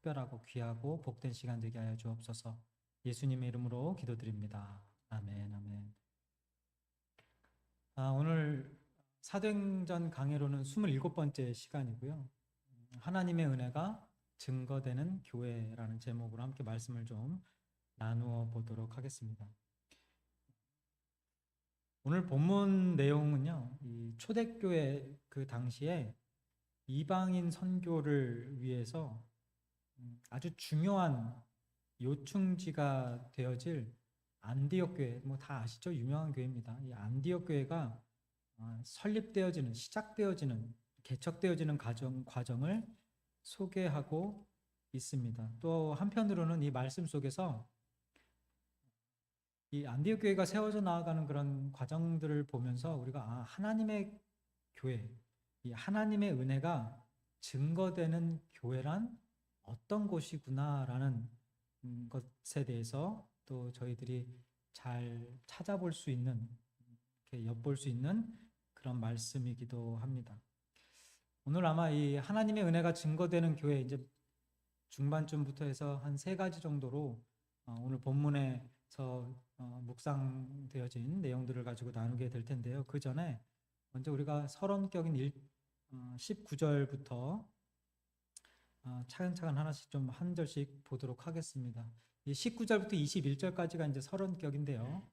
특별하고 귀하고 복된 시간 되게 하여 주옵소서. 예수님의 이름으로 기도드립니다. 아멘, 아멘. 오늘 사도행전 강해로는 27번째 시간이고요. 하나님의 은혜가 증거되는 교회라는 제목으로 함께 말씀을 좀 나누어 보도록 하겠습니다. 오늘 본문 내용은요, 이 초대교회 그 당시에 이방인 선교를 위해서 아주 중요한 요충지가 되어질 안디옥 교회, 뭐 다 아시죠? 유명한 교회입니다. 이 안디옥 교회가 설립되어지는, 시작되어지는, 개척되어지는 과정을 소개하고 있습니다. 또 한편으로는 이 말씀 속에서 이 안디옥 교회가 세워져 나아가는 그런 과정들을 보면서 우리가 하나님의 교회, 이 하나님의 은혜가 증거되는 교회란 어떤 곳이구나라는 것에 대해서 또 저희들이 잘 찾아볼 수 있는, 이렇게 엿볼 수 있는 그런 말씀이기도 합니다. 오늘 아마 이 하나님의 은혜가 증거되는 교회 이제 중반쯤부터 해서 한 3가지 정도로 오늘 본문에서 묵상되어진 내용들을 가지고 나누게 될 텐데요. 그 전에 먼저 우리가 서론격인 19절부터 차근차근 하나씩 좀 한 절씩 보도록 하겠습니다. 이 19절부터 21절까지가 이제 서론격인데요.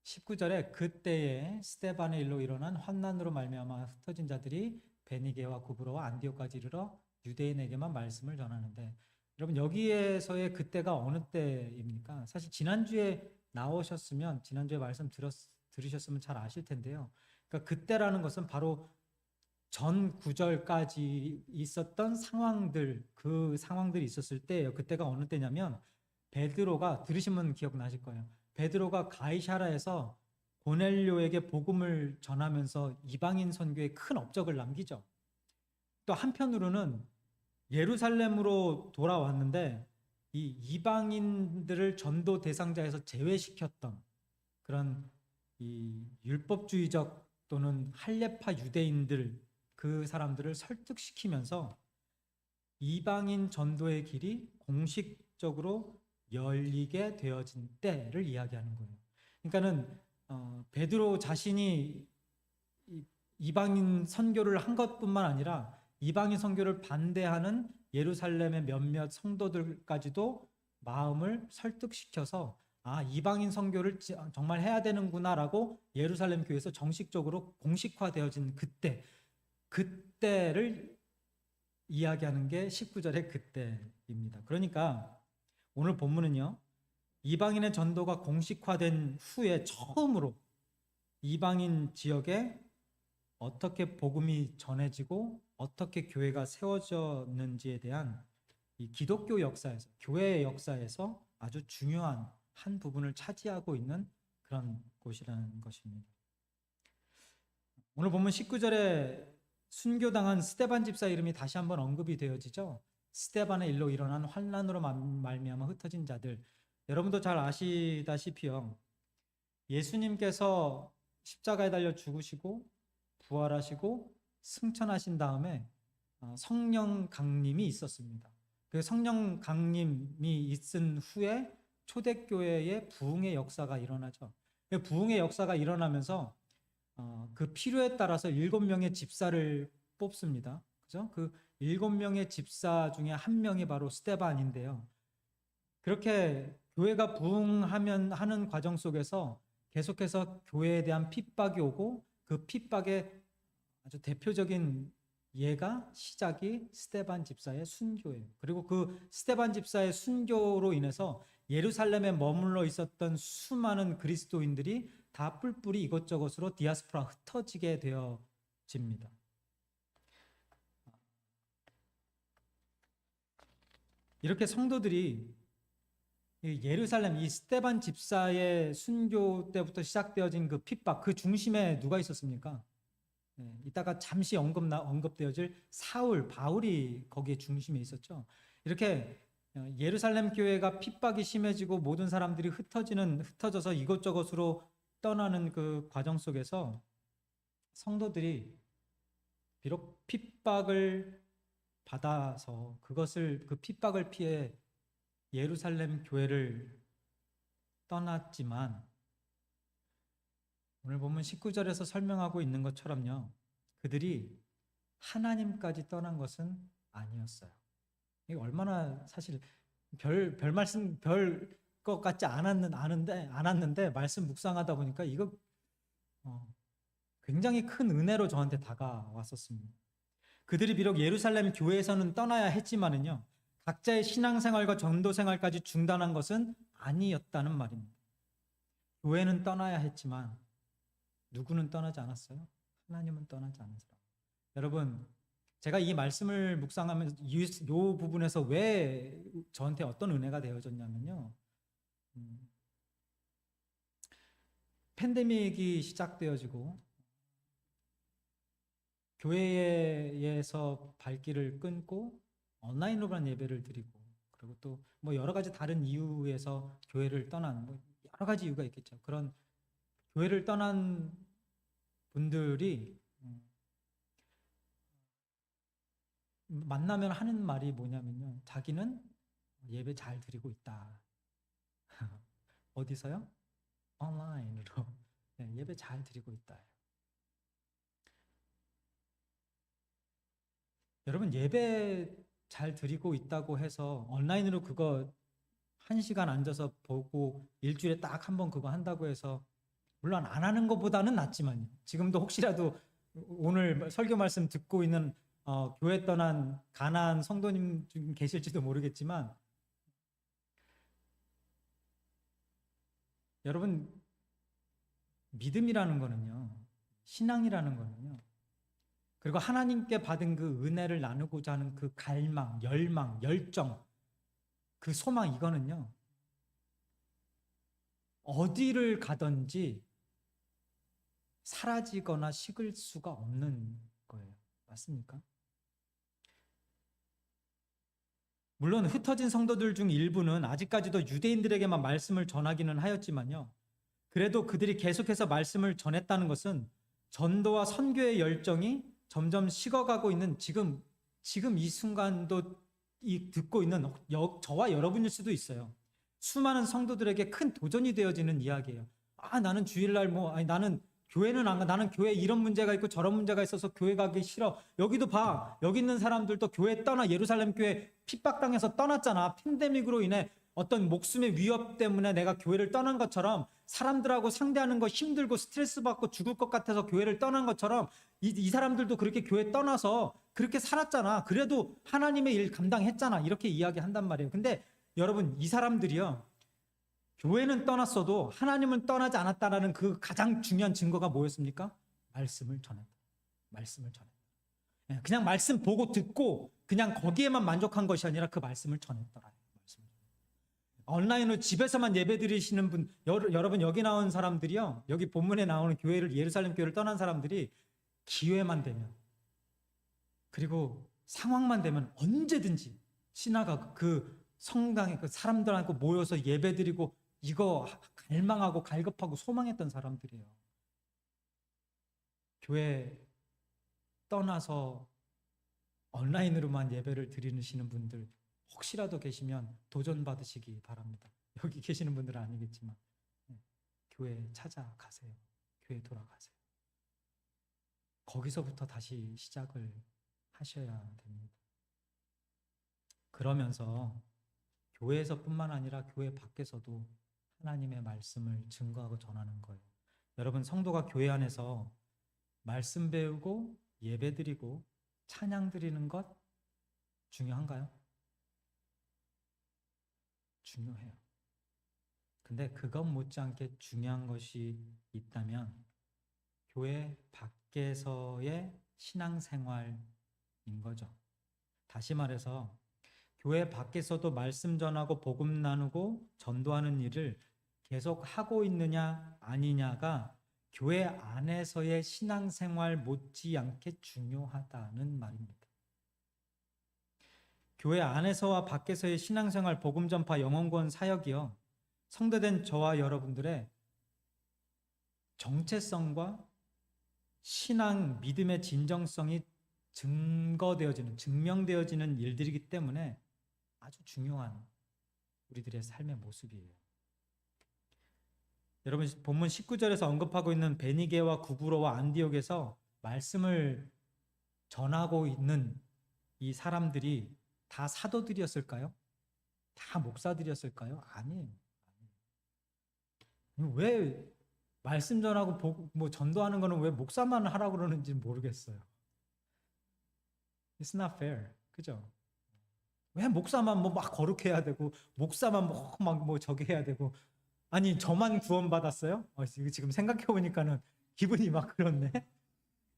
19절에 그때에 스데반의 일로 일어난 환난으로 말미암아 흩어진 자들이 베니게와 구브로와 안디옥까지 이르러 유대인에게만 말씀을 전하는데, 여러분 여기에서의 그때가 어느 때입니까? 사실 지난주에 나오셨으면 지난주에 말씀 들으셨으면 잘 아실 텐데요. 그러니까 그때라는 것은 바로 전 구절까지 있었던 상황들, 그 상황들이 있었을 때예요. 그때가 어느 때냐면 베드로가, 들으시면 기억나실 거예요. 베드로가 가이사라에서 고넬료에게 복음을 전하면서 이방인 선교에 큰 업적을 남기죠. 또 한편으로는 예루살렘으로 돌아왔는데 이 이방인들을 전도 대상자에서 제외시켰던 그런 이 율법주의적 또는 할례파 유대인들, 그 사람들을 설득시키면서 이방인 전도의 길이 공식적으로 열리게 되어진 때를 이야기하는 거예요. 그러니까는 베드로 자신이 이방인 선교를 한 것뿐만 아니라 이방인 선교를 반대하는 예루살렘의 몇몇 성도들까지도 마음을 설득시켜서 이방인 선교를 정말 해야 되는구나라고 예루살렘 교회에서 정식적으로 공식화되어진 그때를 이야기하는 게 19절의 그때입니다. 그러니까 오늘 본문은요, 이방인의 전도가 공식화된 후에 처음으로 이방인 지역에 어떻게 복음이 전해지고 어떻게 교회가 세워졌는지에 대한 이 기독교 역사에서, 교회의 역사에서 아주 중요한 한 부분을 차지하고 있는 그런 곳이라는 것입니다. 오늘 본문 19절에 순교당한 스데반 집사 이름이 다시 한번 언급이 되어지죠. 스데반의 일로 일어난 환난으로 말미암아 흩어진 자들. 여러분도 잘 아시다시피요, 예수님께서 십자가에 달려 죽으시고 부활하시고 승천하신 다음에 성령 강림이 있었습니다. 그 성령 강림이 있은 후에 초대교회의 부흥의 역사가 일어나죠. 그 부흥의 역사가 일어나면서 그 필요에 따라서 7명의 집사를 뽑습니다. 그죠? 그 7명의 집사 중에 한 명이 바로 스데반인데요. 그렇게 교회가 부흥하는 과정 속에서 계속해서 교회에 대한 핍박이 오고 그 핍박의 아주 대표적인 예가 시작이 스데반 집사의 순교예요. 그리고 그 스데반 집사의 순교로 인해서 예루살렘에 머물러 있었던 수많은 그리스도인들이 다 뿔뿔이 이것저것으로 디아스포라 흩어지게 되어집니다. 이렇게 성도들이 예루살렘, 이 스데반 집사의 순교 때부터 시작되어진 그 핍박, 그 중심에 누가 있었습니까? 이따가 잠시 언급되어질 사울, 바울이 거기에 중심에 있었죠. 이렇게 예루살렘 교회가 핍박이 심해지고 모든 사람들이 흩어져서 이것저것으로 떠나는 그 과정 속에서 성도들이 비록 핍박을 받아서 그 핍박을 피해 예루살렘 교회를 떠났지만 오늘 보면 19절에서 설명하고 있는 것처럼요. 그들이 하나님까지 떠난 것은 아니었어요. 이게 얼마나 사실 별 말씀 별 것 같지 않았는데 말씀 묵상하다 보니까 이거 굉장히 큰 은혜로 저한테 다가왔었습니다. 그들이 비록 예루살렘 교회에서는 떠나야 했지만은요, 각자의 신앙생활과 전도생활까지 중단한 것은 아니었다는 말입니다. 교회는 떠나야 했지만 누구는 떠나지 않았어요? 하나님은 떠나지 않으시라. 여러분, 제가 이 말씀을 묵상하면서 이 부분에서 왜 저한테 어떤 은혜가 되어졌냐면요, 팬데믹이 시작되어지고 교회에서 발길을 끊고 온라인으로만 예배를 드리고, 그리고 또 뭐 여러 가지 다른 이유에서 교회를 떠난, 뭐 여러 가지 이유가 있겠죠. 그런 교회를 떠난 분들이 만나면 하는 말이 뭐냐면요, 자기는 예배 잘 드리고 있다. 어디서요? 온라인으로. 네, 예배 잘 드리고 있다. 여러분, 예배 잘 드리고 있다고 해서 온라인으로 그거 1시간 앉아서 보고 일주일에 딱 한 번 그거 한다고 해서, 물론 안 하는 것보다는 낫지만요. 지금도 혹시라도 오늘 설교 말씀 듣고 있는 교회 떠난 가나안 성도님 중 계실지도 모르겠지만, 여러분, 믿음이라는 거는요, 신앙이라는 거는요, 그리고 하나님께 받은 그 은혜를 나누고자 하는 그 갈망, 열망, 열정, 그 소망, 이거는요, 어디를 가든지 사라지거나 식을 수가 없는 거예요. 맞습니까? 물론 흩어진 성도들 중 일부는 아직까지도 유대인들에게만 말씀을 전하기는 하였지만요, 그래도 그들이 계속해서 말씀을 전했다는 것은 전도와 선교의 열정이 점점 식어가고 있는 지금 이 순간도 듣고 있는 저와 여러분일 수도 있어요. 수많은 성도들에게 큰 도전이 되어지는 이야기예요. 나는 주일날 나는 교회는 안 가. 나는 교회에 이런 문제가 있고 저런 문제가 있어서 교회 가기 싫어. 여기도 봐. 여기 있는 사람들도 교회 떠나 예루살렘 교회 핍박당해서 떠났잖아. 팬데믹으로 인해 어떤 목숨의 위협 때문에 내가 교회를 떠난 것처럼, 사람들하고 상대하는 거 힘들고 스트레스 받고 죽을 것 같아서 교회를 떠난 것처럼 이 사람들도 그렇게 교회 떠나서 그렇게 살았잖아. 그래도 하나님의 일 감당했잖아. 이렇게 이야기한단 말이에요. 근데 여러분, 이 사람들이요, 교회는 떠났어도 하나님은 떠나지 않았다라는 그 가장 중요한 증거가 뭐였습니까? 말씀을 전했다. 말씀을 전했다. 그냥 말씀 보고 듣고 그냥 거기에만 만족한 것이 아니라 그 말씀을 전했더라. 온라인으로 집에서만 예배 드리시는 분, 여러분, 여기 나온 사람들이요, 여기 본문에 나오는 교회를, 예루살렘 교회를 떠난 사람들이 기회만 되면, 그리고 상황만 되면 언제든지 신하가 그 성당에 그 사람들하고 모여서 예배 드리고 이거 갈망하고 갈급하고 소망했던 사람들이에요. 교회 떠나서 온라인으로만 예배를 드리시는 분들 혹시라도 계시면 도전 받으시기 바랍니다. 여기 계시는 분들은 아니겠지만 교회 찾아가세요. 교회 돌아가세요. 거기서부터 다시 시작을 하셔야 됩니다. 그러면서 교회에서뿐만 아니라 교회 밖에서도 하나님의 말씀을 증거하고 전하는 거예요. 여러분, 성도가 교회 안에서 말씀 배우고 예배 드리고 찬양 드리는 것 중요한가요? 중요해요. 근데 그것 못지않게 중요한 것이 있다면 교회 밖에서의 신앙생활인 거죠. 다시 말해서 교회 밖에서도 말씀 전하고 복음 나누고 전도하는 일을 계속 하고 있느냐 아니냐가 교회 안에서의 신앙생활 못지않게 중요하다는 말입니다. 교회 안에서와 밖에서의 신앙생활, 복음 전파, 영혼구원 사역이요, 성도된 저와 여러분들의 정체성과 신앙, 믿음의 진정성이 증명되어지는 일들이기 때문에 아주 중요한 우리들의 삶의 모습이에요. 여러분, 본문 19절에서 언급하고 있는 베니게와 구브로와 안디옥에서 말씀을 전하고 있는 이 사람들이 다 사도들이었을까요? 다 목사들이었을까요? 아니에요. 왜 말씀 전하고 뭐 전도하는 거는 왜 목사만 하라고 그러는지 모르겠어요. It's not fair. 그죠? 왜 목사만 뭐 막 거룩해야 되고 목사만 뭐 저기 해야 되고 아니 저만 구원받았어요? 지금 생각해 보니까는 기분이 막 그렇네.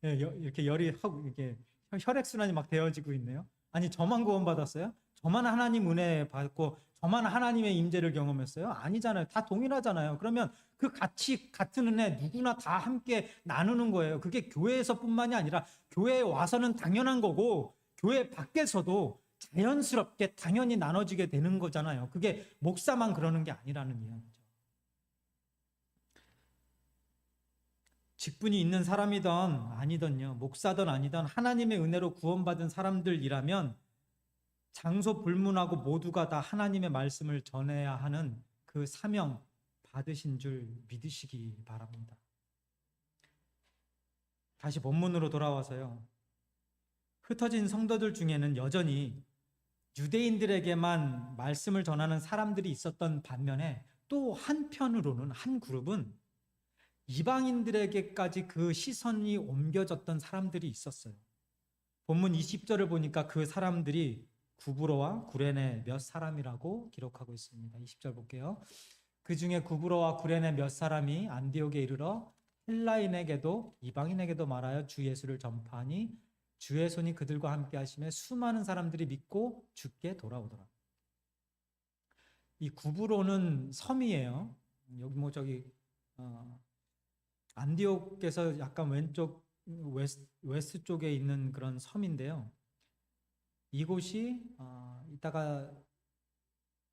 예, 이렇게 열이 하고 이렇게 혈액 순환이 막 되어지고 있네요. 아니 저만 구원받았어요? 저만 하나님 은혜 받고 저만 하나님의 임재를 경험했어요? 아니잖아요. 다 동일하잖아요. 그러면 그 같은 은혜 누구나 다 함께 나누는 거예요. 그게 교회에서뿐만이 아니라 교회에 와서는 당연한 거고 교회 밖에서도 자연스럽게 당연히 나눠지게 되는 거잖아요. 그게 목사만 그러는 게 아니라는 이야기죠. 직분이 있는 사람이든 아니든요, 목사든 아니든 하나님의 은혜로 구원받은 사람들이라면 장소 불문하고 모두가 다 하나님의 말씀을 전해야 하는 그 사명 받으신 줄 믿으시기 바랍니다. 다시 본문으로 돌아와서요. 흩어진 성도들 중에는 여전히 유대인들에게만 말씀을 전하는 사람들이 있었던 반면에 또 한편으로는 한 그룹은 이방인들에게까지 그 시선이 옮겨졌던 사람들이 있었어요. 본문 20절을 보니까 그 사람들이 구브로와 구레네 몇 사람이라고 기록하고 있습니다. 20절 볼게요. 그 중에 구브로와 구레네 몇 사람이 안디옥에 이르러 헬라인에게도 이방인에게도 말하여 주 예수를 전파하니 주의 손이 그들과 함께 하심에 수많은 사람들이 믿고 주께 돌아오더라. 이 구브로는 섬이에요. 여기 뭐 저기 안디옥에서 약간 왼쪽 웨스트 쪽에 있는 그런 섬인데요. 이곳이 이따가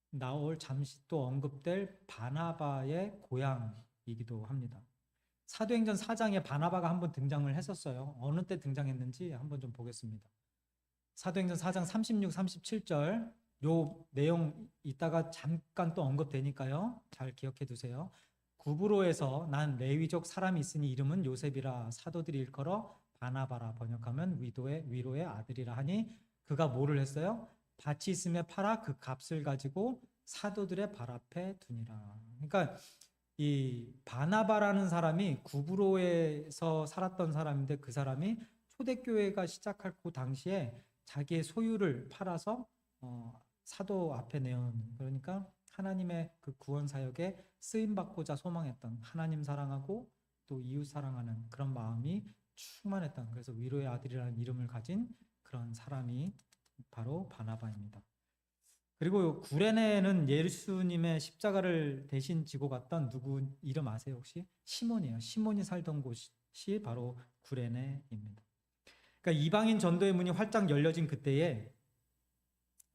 나올 잠시 또 언급될 바나바의 고향이기도 합니다. 사도행전 4장에 바나바가 한번 등장을 했었어요. 어느 때 등장했는지 한번 좀 보겠습니다. 사도행전 4장 36, 37절 요 내용 이따가 잠깐 또 언급되니까요. 잘 기억해 두세요. 구브로에서 난 레위족 사람이 있으니 이름은 요셉이라 사도들이 일컬어 바나바라 번역하면 위로의 아들이라 하니 그가 뭐를 했어요? 밭이 있음에 팔아 그 값을 가지고 사도들의 발 앞에 두니라. 그러니까 이 바나바라는 사람이 구브로에서 살았던 사람인데 그 사람이 초대교회가 시작할 그 당시에 자기의 소유를 팔아서 사도 앞에 내어놓는, 그러니까 하나님의 그 구원 사역에 쓰임 받고자 소망했던, 하나님 사랑하고 또 이웃 사랑하는 그런 마음이 충만했던, 그래서 위로의 아들이라는 이름을 가진 그런 사람이 바로 바나바입니다. 그리고 구레네는 예수님의 십자가를 대신 지고 갔던 누구 이름 아세요 혹시? 시몬이에요. 시몬이 살던 곳이 바로 구레네입니다. 그러니까 이방인 전도의 문이 활짝 열려진 그때에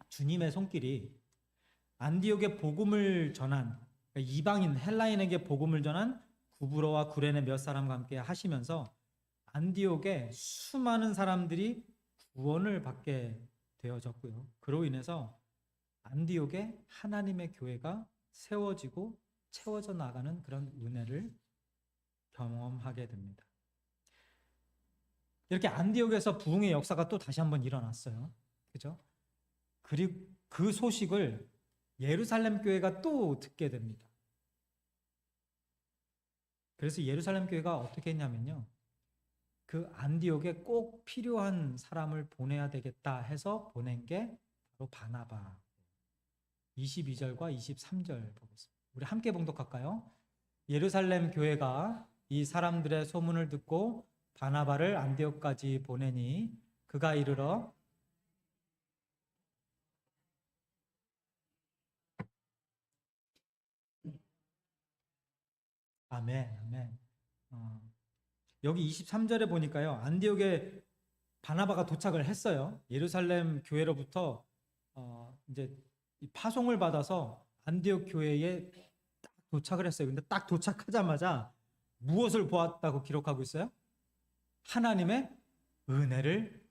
주님의 손길이 안디옥에 복음을 전한, 그러니까 이방인 헬라인에게 복음을 전한 구브로와 구레네 몇 사람과 함께 하시면서 안디옥에 수많은 사람들이 구원을 받게 되어졌고요. 그로 인해서 안디옥에 하나님의 교회가 세워지고 채워져 나가는 그런 은혜를 경험하게 됩니다. 이렇게 안디옥에서 부흥의 역사가 또 다시 한번 일어났어요. 그죠? 그리고 그 소식을 예루살렘 교회가 또 듣게 됩니다. 그래서 예루살렘 교회가 어떻게 했냐면요. 그 안디옥에 꼭 필요한 사람을 보내야 되겠다 해서 보낸 게 바로 바나바. 22절과 23절 보겠습니다. 우리 함께 봉독할까요? 예루살렘 교회가 이 사람들의 소문을 듣고 바나바를 안디옥까지 보내니 그가 이르러 아멘, 아멘. 여기 23절에 보니까요. 안디옥에 바나바가 도착을 했어요. 예루살렘 교회로부터 이제 파송을 받아서 안디옥 교회에 딱 도착을 했어요. 근데 딱 도착하자마자 무엇을 보았다고 기록하고 있어요? 하나님의 은혜를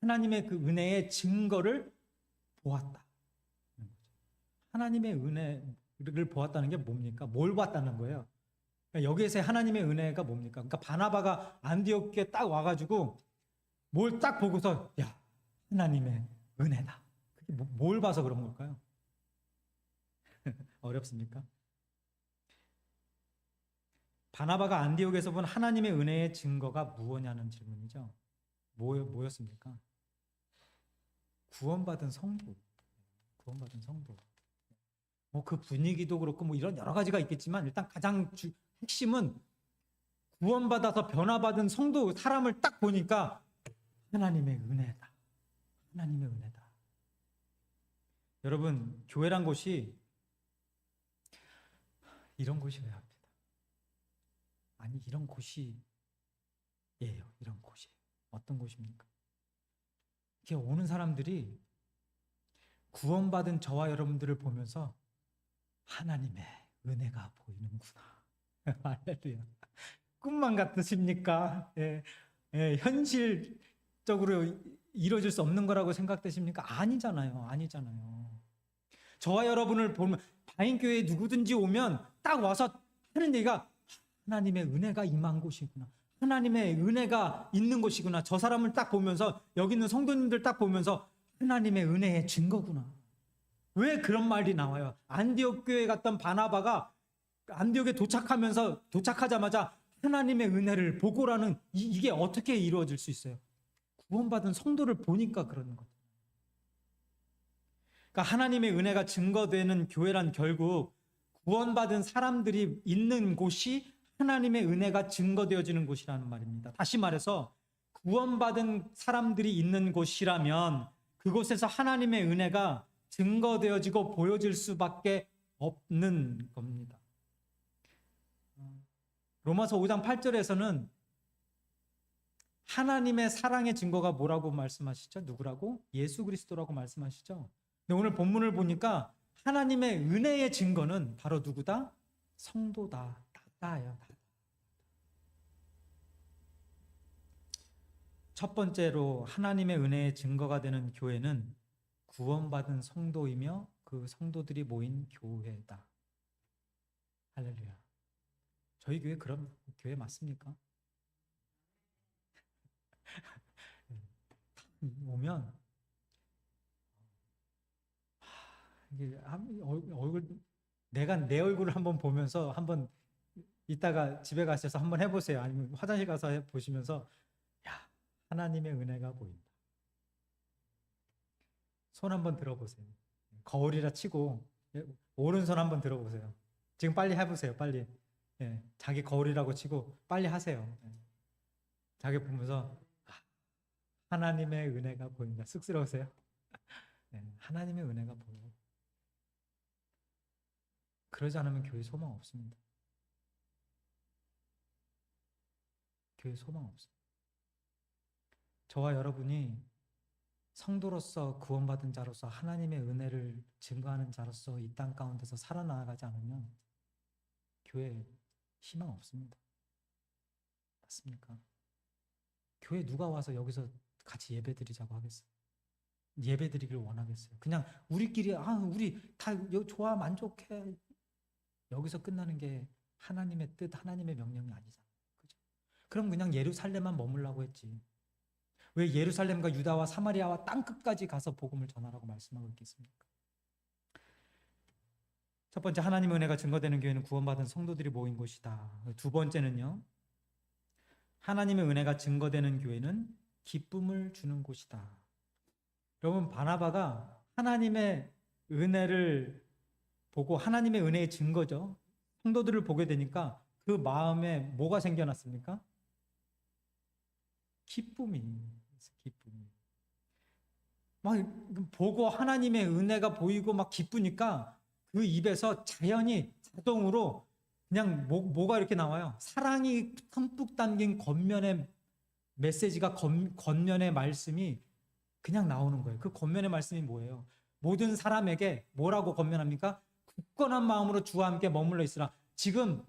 하나님의 그 은혜의 증거를 보았다. 하나님의 은혜를 보았다는 게 뭡니까? 뭘 봤다는 거예요? 그러니까 여기에서의 하나님의 은혜가 뭡니까? 그러니까 바나바가 안디옥에 딱 와가지고 뭘 딱 보고서 야, 하나님의 은혜다. 그게 뭘 봐서 그런 걸까요? 어렵습니까? 바나바가 안디옥에서 본 하나님의 은혜의 증거가 무엇냐는 질문이죠. 뭐였습니까? 구원받은 성도. 구원받은 성도. 뭐 그 분위기도 그렇고 뭐 이런 여러 가지가 있겠지만 일단 가장 핵심은 구원받아서 변화받은 성도 사람을 딱 보니까 하나님의 은혜다. 하나님의 은혜다. 여러분, 교회란 곳이 이런 곳이어야 합니다. 아니, 이런 곳이에요. 이런 곳이에요. 어떤 곳입니까? 이렇게 오는 사람들이 구원받은 저와 여러분들을 보면서 하나님의 은혜가 보이는구나. 할렐루야. 꿈만 같으십니까? 현실적으로 이루어질 수 없는 거라고 생각되십니까? 아니잖아요. 아니잖아요. 저와 여러분을 보면 다인교회에 누구든지 오면 딱 와서 하는 얘기가 하나님의 은혜가 임한 곳이구나. 하나님의 은혜가 있는 곳이구나. 저 사람을 딱 보면서 여기 있는 성도님들 딱 보면서 하나님의 은혜의 증거구나. 왜 그런 말이 나와요? 안디옥 교회에 갔던 바나바가 안디옥에 도착하자마자 하나님의 은혜를 보고라는 이게 어떻게 이루어질 수 있어요? 구원받은 성도를 보니까 그러는 거죠. 그러니까 하나님의 은혜가 증거되는 교회란 결국 구원받은 사람들이 있는 곳이 하나님의 은혜가 증거되어지는 곳이라는 말입니다. 다시 말해서 구원받은 사람들이 있는 곳이라면 그곳에서 하나님의 은혜가 증거되어지고 보여질 수밖에 없는 겁니다. 로마서 5장 8절에서는 하나님의 사랑의 증거가 뭐라고 말씀하시죠? 누구라고? 예수 그리스도라고 말씀하시죠? 근데 오늘 본문을 보니까 하나님의 은혜의 증거는 바로 누구다? 성도다. 나다예요. 첫 번째로 하나님의 은혜의 증거가 되는 교회는 구원받은 성도이며 그 성도들이 모인 교회다. 할렐루야. 저희 교회 그런 교회 맞습니까? 오면 이게 얼굴 내가 내 얼굴을 한번 보면서 한번 이따가 집에 가셔서 한번 해보세요. 아니면 화장실 가서 보시면서 야, 하나님의 은혜가 보인다. 손 한번 들어보세요. 거울이라 치고 오른손 한번 들어보세요. 지금 빨리 해보세요. 빨리. 자기 거울이라고 치고 빨리 하세요. 자기 보면서 하나님의 은혜가 보인다. 쑥스러우세요? 하나님의 은혜가 보여요. 그러지 않으면 교회 소망 없습니다. 교회 소망 없어요. 저와 여러분이 성도로서 구원받은 자로서 하나님의 은혜를 증거하는 자로서 이 땅 가운데서 살아나가지 않으면 교회 희망 없습니다. 맞습니까? 교회 누가 와서 여기서 같이 예배드리자고 하겠어요? 예배드리길 원하겠어요? 그냥 우리끼리 우리 다 좋아 만족해 여기서 끝나는 게 하나님의 뜻, 하나님의 명령이 아니잖아요. 그죠? 그럼 그냥 예루살렘만 머물라고 했지. 왜 예루살렘과 유다와 사마리아와 땅끝까지 가서 복음을 전하라고 말씀하고 있겠습니까? 첫 번째, 하나님의 은혜가 증거되는 교회는 구원받은 성도들이 모인 곳이다. 두 번째는요, 하나님의 은혜가 증거되는 교회는 기쁨을 주는 곳이다. 여러분, 바나바가 하나님의 은혜를 보고 하나님의 은혜의 증거죠. 성도들을 보게 되니까 그 마음에 뭐가 생겨났습니까? 기쁨이. 막 보고 하나님의 은혜가 보이고 막 기쁘니까 그 입에서 자동으로 그냥 뭐가 이렇게 나와요? 사랑이 듬뿍 담긴 겉면의 메시지가 겉면의 말씀이 그냥 나오는 거예요. 그 겉면의 말씀이 뭐예요? 모든 사람에게 뭐라고 권면합니까? 굳건한 마음으로 주와 함께 머물러 있으라. 지금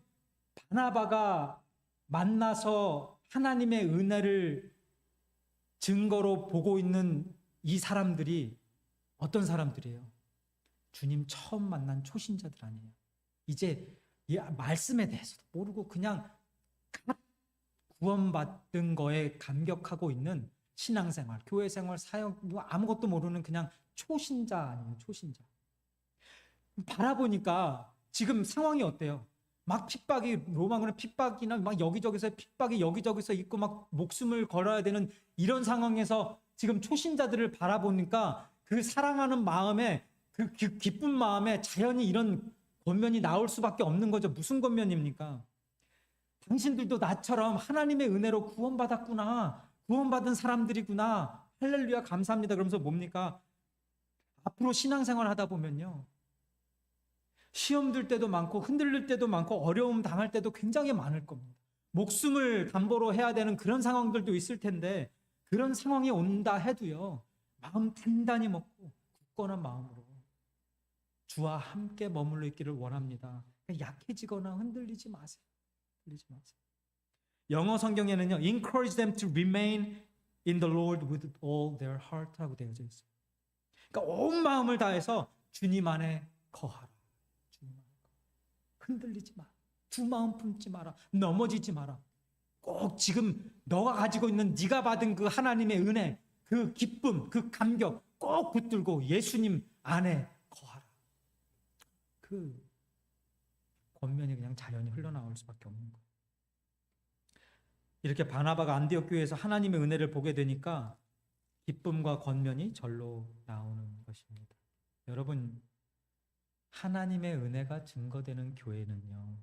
바나바가 만나서 하나님의 은혜를 증거로 보고 있는 이 사람들이 어떤 사람들이에요? 주님 처음 만난 초신자들 아니에요. 이제 이 말씀에 대해서도 모르고 그냥 갓 구원받은 거에 감격하고 있는 신앙생활, 교회생활, 사역 뭐 아무것도 모르는 그냥 초신자 아니에요. 초신자. 바라보니까 지금 상황이 어때요? 막 핍박이 로마군의 핍박이나 막 여기저기서 핍박이 여기저기서 있고 막 목숨을 걸어야 되는 이런 상황에서 지금 초신자들을 바라보니까 그 사랑하는 마음에 그 기쁜 마음에 자연히 이런 권면이 나올 수밖에 없는 거죠. 무슨 권면입니까? 당신들도 나처럼 하나님의 은혜로 구원받았구나. 구원받은 사람들이구나. 할렐루야 감사합니다. 그러면서 뭡니까? 앞으로 신앙생활 하다 보면요. 시험 들 때도 많고 흔들릴 때도 많고 어려움 당할 때도 굉장히 많을 겁니다. 목숨을 담보로 해야 되는 그런 상황들도 있을 텐데 그런 상황이 온다 해도요. 마음 단단히 먹고 굳건한 마음으로 주와 함께 머물러 있기를 원합니다. 약해지거나 흔들리지 마세요. 흔들리지 마세요. 영어 성경에는요. Encourage them to remain in the Lord with all their heart라고 되어져 있어요. 그러니까 온 마음을 다해서 주님 안에 거하라. 흔들리지 마. 두 마음 품지 마라. 넘어지지 마라. 꼭 지금 너가 가지고 있는 네가 받은 그 하나님의 은혜, 그 기쁨, 그 감격 꼭 붙들고 예수님 안에 거하라. 그 권면이 그냥 자연히 흘러나올 수밖에 없는 거예요. 이렇게 바나바가 안디옥 교회에서 하나님의 은혜를 보게 되니까 기쁨과 권면이 절로 나오는 것입니다. 여러분, 하나님의 은혜가 증거되는 교회는요.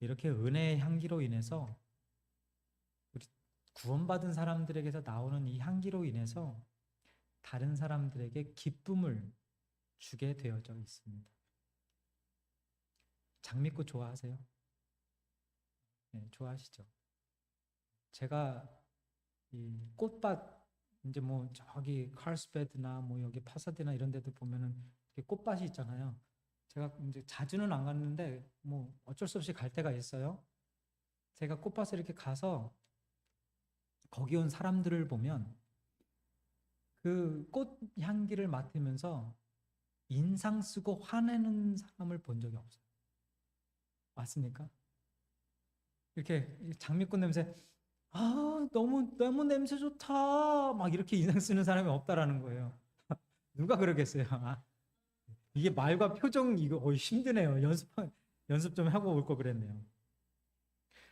이렇게 은혜의 향기로 인해서 우리 구원받은 사람들에게서 나오는 이 향기로 인해서 다른 사람들에게 기쁨을 주게 되어져 있습니다. 장미꽃 좋아하세요? 네, 좋아하시죠? 제가 이 꽃밭 이제 뭐 저기 칼스베드나 뭐 여기 파사디나 이런 데도 보면은 꽃밭이 있잖아요. 제가 이제 자주는 안 갔는데 뭐 어쩔 수 없이 갈 때가 있어요. 제가 꽃밭에 이렇게 가서 거기 온 사람들을 보면 그 꽃 향기를 맡으면서 인상 쓰고 화내는 사람을 본 적이 없어요. 맞습니까? 이렇게 장미꽃 냄새, 아 너무 냄새 좋다 막 이렇게 인상 쓰는 사람이 없다라는 거예요. 누가 그러겠어요? 아, 이게 말과 표정 이거 힘드네요. 연습 좀 하고 올 거 그랬네요.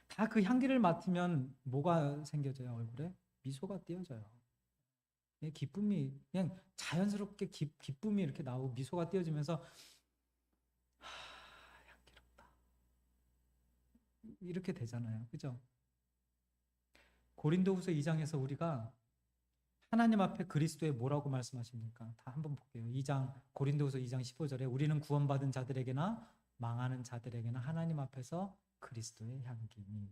다 그 향기를 맡으면 뭐가 생겨져요? 얼굴에 미소가 띄어져요. 기쁨이 그냥 자연스럽게 기쁨이 이렇게 나오고 미소가 띄어지면서 향기롭다 이렇게 되잖아요. 그죠? 고린도후서 2장에서 우리가 하나님 앞에 그리스도의 뭐라고 말씀하십니까? 다 한번 볼게요. 2장 고린도후서 2장 15절에 우리는 구원받은 자들에게나 망하는 자들에게나 하나님 앞에서 그리스도의 향기니.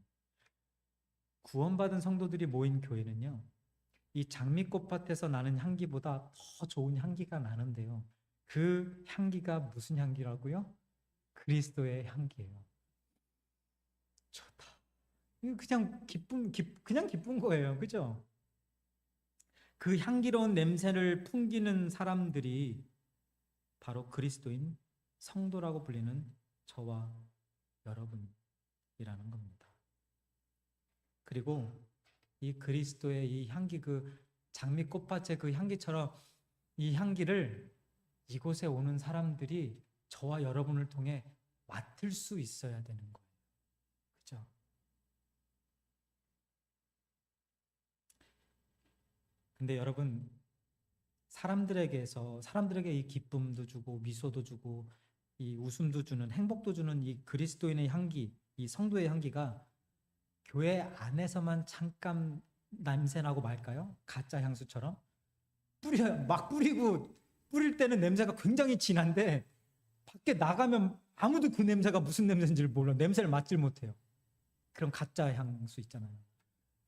구원받은 성도들이 모인 교회는요. 이 장미꽃밭에서 나는 향기보다 더 좋은 향기가 나는데요. 그 향기가 무슨 향기라고요? 그리스도의 향기예요. 좋다. 그냥 그냥 기쁜 거예요. 그죠? 그 향기로운 냄새를 풍기는 사람들이 바로 그리스도인 성도라고 불리는 저와 여러분이라는 겁니다. 그리고 이 그리스도의 이 향기, 그 장미꽃밭의 그 향기처럼 이 향기를 이곳에 오는 사람들이 저와 여러분을 통해 맡을 수 있어야 되는 거예요. 그죠? 근데 여러분, 사람들에게 이 기쁨도 주고 미소도 주고 이 웃음도 주는, 행복도 주는 이 그리스도인의 향기, 이 성도의 향기가 교회 안에서만 잠깐 냄새나고 말까요? 가짜 향수처럼 막 뿌릴 때는 냄새가 굉장히 진한데 밖에 나가면 아무도 그 냄새가 무슨 냄새인지를 몰라. 냄새를 맡질 못해요. 그런 가짜 향수 있잖아요.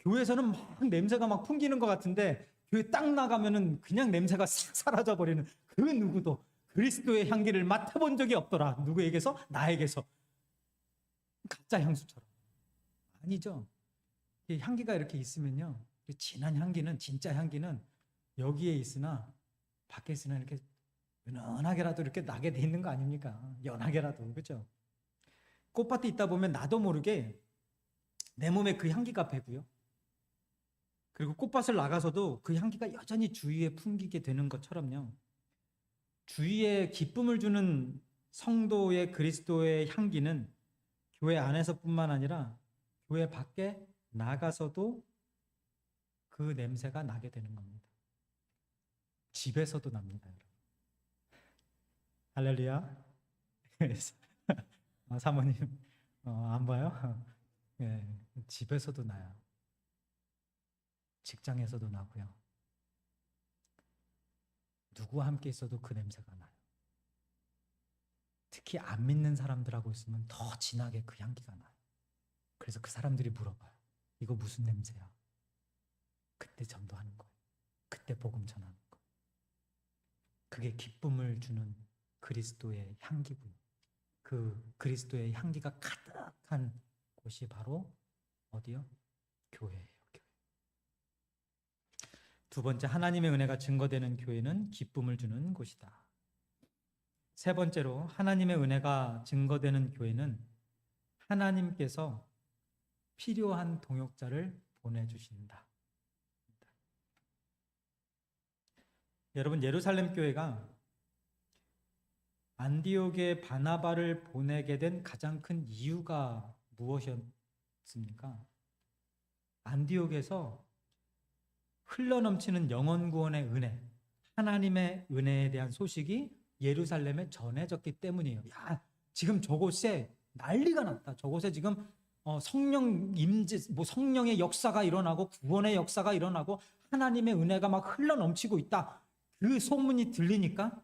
교회에서는 막 냄새가 막 풍기는 것 같은데 교회 딱 나가면은 그냥 냄새가 싹 사라져 버리는, 그 누구도 그리스도의 향기를 맡아본 적이 없더라. 누구에게서? 나에게서. 가짜 향수처럼. 아니죠. 이 향기가 이렇게 있으면요, 진한 향기는, 진짜 향기는 여기에 있으나 밖에 있으나 이렇게 은은하게라도 이렇게 나게 돼 있는 거 아닙니까? 연하게라도. 그죠? 꽃밭에 있다 보면 나도 모르게 내 몸에 그 향기가 배고요. 그리고 꽃밭을 나가서도 그 향기가 여전히 주위에 풍기게 되는 것처럼요. 주위에 기쁨을 주는 성도의 그리스도의 향기는 교회 안에서뿐만 아니라 교회 밖에 나가서도 그 냄새가 나게 되는 겁니다. 집에서도 납니다, 여러분. 할렐루야. 사모님 안 봐요? 네, 집에서도 나요. 직장에서도 나고요. 누구와 함께 있어도 그 냄새가 나요. 특히 안 믿는 사람들하고 있으면 더 진하게 그 향기가 나요. 그래서 그 사람들이 물어봐요. 이거 무슨 냄새야? 그때 전도하는 거예요. 그때 복음 전하는 거예요. 그게 기쁨을 주는 그리스도의 향기고요. 그 그리스도의 향기가 가득한 곳이 바로 어디요? 교회예요. 교회. 두 번째, 하나님의 은혜가 증거되는 교회는 기쁨을 주는 곳이다. 세 번째로, 하나님의 은혜가 증거되는 교회는 하나님께서 필요한 동역자를 보내주신다. 여러분, 예루살렘 교회가 안디옥에 바나바를 보내게 된 가장 큰 이유가 무엇이었습니까? 안디옥에서 흘러넘치는 영혼 구원의 은혜, 하나님의 은혜에 대한 소식이 예루살렘에 전해졌기 때문이에요. 야, 지금 저곳에 난리가 났다. 저곳에 지금 성령 임재, 성령의 역사가 일어나고 구원의 역사가 일어나고 하나님의 은혜가 막 흘러넘치고 있다. 그 소문이 들리니까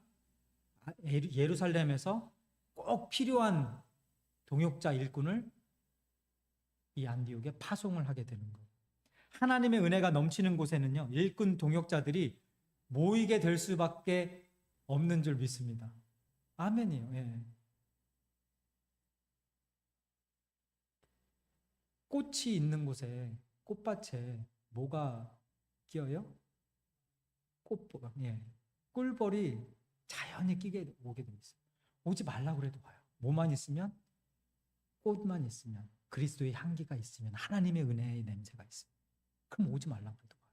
예루살렘에서 꼭 필요한 동역자 일꾼을 이 안디옥에 파송을 하게 되는 거예요. 하나님의 은혜가 넘치는 곳에는요, 일꾼 동역자들이 모이게 될 수밖에 없는 줄 믿습니다. 아멘이요. 예. 꽃이 있는 곳에, 꽃밭에 뭐가 끼어요? 꽃보가. 예. 꿀벌이 자연히 끼게 오게 됩니다. 오지 말라고 그래도 와요. 뭐만 있으면? 꽃만 있으면, 그리스도의 향기가 있으면, 하나님의 은혜의 냄새가 있으면, 그럼 오지 말라고 그래도 와요.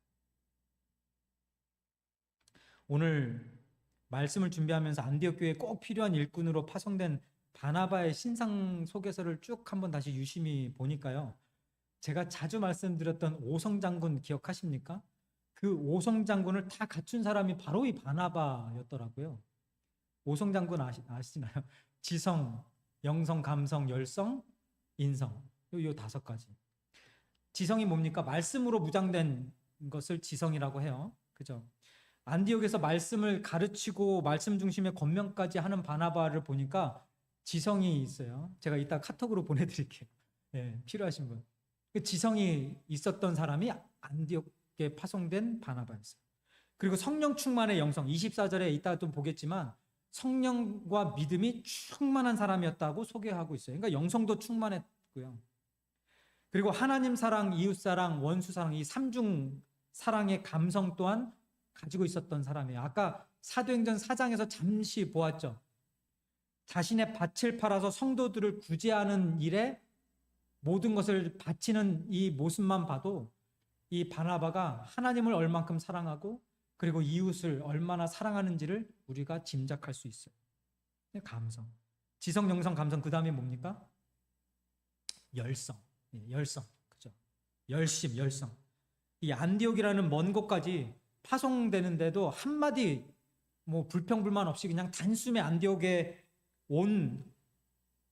오늘 말씀을 준비하면서 안디옥 교회에 꼭 필요한 일꾼으로 파송된 바나바의 신상 소개서를 쭉 한번 다시 유심히 보니까요, 제가 자주 말씀드렸던 오성장군 기억하십니까? 그 오성장군을 다 갖춘 사람이 바로 이 바나바였더라고요. 오성장군 아시나요? 지성, 영성, 감성, 열성, 인성, 요 5가지. 지성이 뭡니까? 말씀으로 무장된 것을 지성이라고 해요. 그죠? 안디옥에서 말씀을 가르치고 말씀 중심의 권면까지 하는 바나바를 보니까 지성이 있어요. 제가 이따 카톡으로 보내드릴게요. 네, 필요하신 분. 그 지성이 있었던 사람이 안디옥에 파송된 바나바였어요. 그리고 성령 충만의 영성, 24절에 이따 좀 보겠지만 성령과 믿음이 충만한 사람이었다고 소개하고 있어요. 그러니까 영성도 충만했고요. 그리고 하나님 사랑, 이웃 사랑, 원수 사랑, 이 3중 사랑의 감성 또한 가지고 있었던 사람이에요. 아까 사도행전 4장에서 잠시 보았죠. 자신의 밭을 팔아서 성도들을 구제하는 일에 모든 것을 바치는 이 모습만 봐도 이 바나바가 하나님을 얼만큼 사랑하고 그리고 이웃을 얼마나 사랑하는지를 우리가 짐작할 수 있어요. 감성, 지성, 영성, 감성, 그 다음에 뭡니까? 열성, 열성, 그죠? 열심, 열성. 이 안디옥이라는 먼 곳까지 파송되는데도 한마디 불평불만 없이 그냥 단숨에 안디옥에 온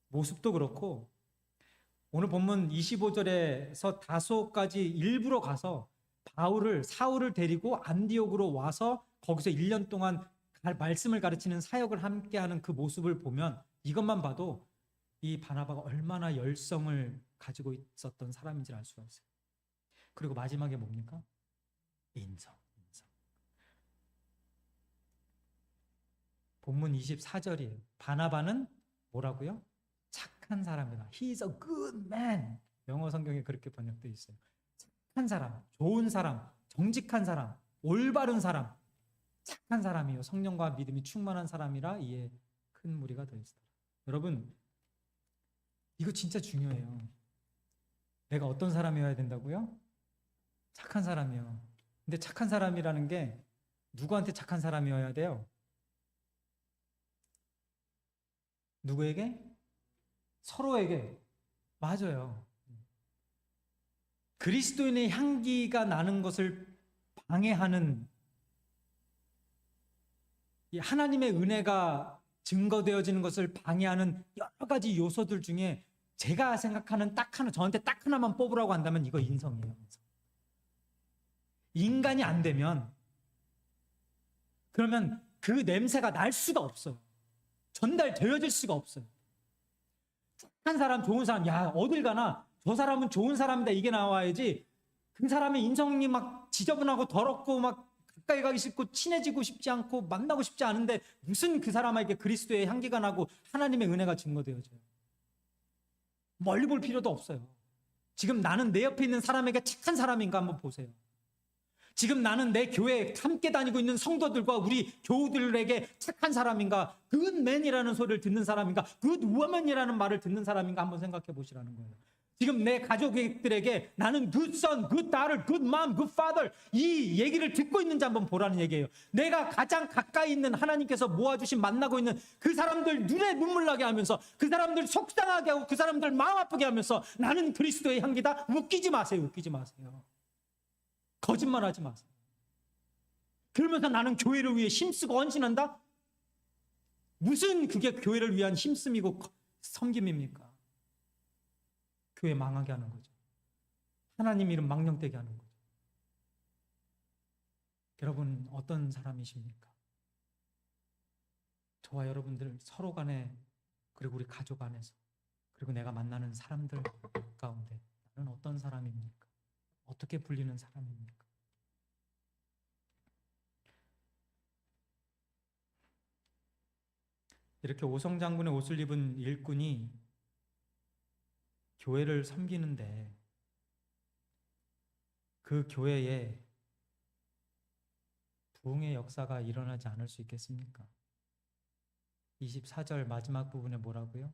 모습도 그렇고, 오늘 본문 25절에서 다소까지 일부러 가서 사울을 데리고 안디옥으로 와서 거기서 1년 동안 말씀을 가르치는 사역을 함께하는 그 모습을 보면 이것만 봐도 이 바나바가 얼마나 열성을 가지고 있었던 사람인지 알 수가 있어요. 그리고 마지막에 뭡니까? 인성. 본문 24절이에요. 바나바는 뭐라고요? 착한 사람이다. He is a good man. 영어 성경에 그렇게 번역되어 있어요. 착한 사람, 좋은 사람, 정직한 사람, 올바른 사람, 착한 사람이요 성령과 믿음이 충만한 사람이라 이에 큰 무리가 더했으라. 여러분, 이거 진짜 중요해요. 내가 어떤 사람이어야 된다고요? 착한 사람이요. 근데 착한 사람이라는 게 누구한테 착한 사람이어야 돼요? 누구에게? 서로에게. 맞아요. 그리스도인의 향기가 나는 것을 방해하는 이 하나님의 은혜가 증거되어지는 것을 방해하는 여러 가지 요소들 중에 제가 생각하는 딱 하나, 저한테 딱 하나만 뽑으라고 한다면 이거 인성이에요. 인간이 안 되면 그러면 그 냄새가 날 수가 없어요. 전달되어질 수가 없어요. 착한 사람, 좋은 사람, 야 어딜 가나 저 사람은 좋은 사람이다 이게 나와야지. 그 사람의 인성이 막 지저분하고 더럽고 막 가까이 가기 싫고 친해지고 싶지 않고 만나고 싶지 않은데 무슨 그 사람에게 그리스도의 향기가 나고 하나님의 은혜가 증거되어져요. 멀리 볼 필요도 없어요. 지금 나는 내 옆에 있는 사람에게 착한 사람인가 한번 보세요. 지금 나는 내 교회에 함께 다니고 있는 성도들과 우리 교우들에게 착한 사람인가, 굿맨이라는 소리를 듣는 사람인가, 굿워먼이라는 말을 듣는 사람인가 한번 생각해 보시라는 거예요. 지금 내 가족들에게 나는 good son, good daughter, good mom, good father 이 얘기를 듣고 있는지 한번 보라는 얘기예요. 내가 가장 가까이 있는 하나님께서 모아주신 만나고 있는 그 사람들 눈에 눈물 나게 하면서 그 사람들 속상하게 하고 그 사람들 마음 아프게 하면서 나는 그리스도의 향기다. 웃기지 마세요. 웃기지 마세요. 거짓말하지 마세요. 그러면서 나는 교회를 위해 힘쓰고 헌신한다? 무슨 그게 교회를 위한 힘씀이고 섬김입니까? 교회 망하게 하는 거죠. 하나님 이름 망령되게 하는 거죠. 여러분 어떤 사람이십니까? 저와 여러분들 서로 간에 그리고 우리 가족 안에서 그리고 내가 만나는 사람들 가운데 나는 어떤 사람입니까? 어떻게 불리는 사람입니까? 이렇게 오성장군의 옷을 입은 일꾼이 교회를 섬기는데 그 교회에 부흥의 역사가 일어나지 않을 수 있겠습니까? 24절 마지막 부분에 뭐라고요?